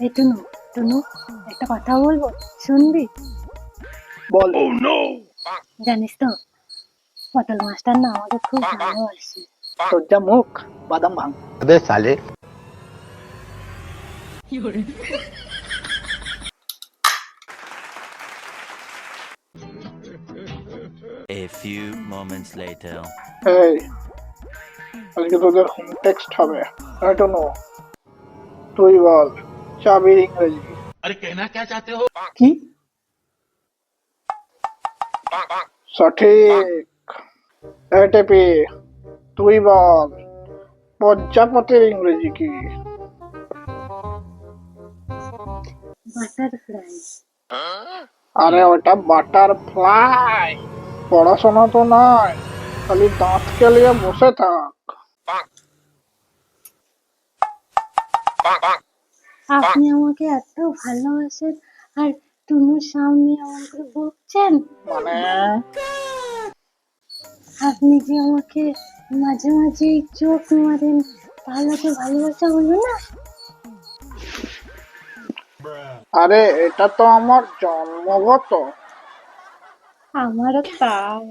এই টুনু, টুনু, একটা কথা বলবো, শুনবি? বল। জানিস তো, পটল মাস্টার না আমাকে খুব ভালোবাসে। তোর যা মুখ, বাদাম ভাঙ। अबे साले। A few moments later. এই, আজকে তোদের হোম টেক্সট হবে। টুনু, তুই বল চাবির ইংরেজি। अरे कहना क्या चाहते हो? কি? সঠিক। টেপি, তুই বল প্রজাপতির ইংরেজি কি? বাটারফ্লাই। আরে ওটা বাটারফ্লাই। পড়াশোনা তো নয়, খালি দাঁত কেলিয়ে বসে থাক। আপনি আমাকে এত ভালোবাসেন আর টুনুর সামনে আমাকে বকছেন। মানে আপনি যে আমাকে মাঝে মাঝে চোখ মারেন, তাহলে তো ভালোবাসা হলো না? আরে এটা তো আমার জন্মগত। আমারও তাই।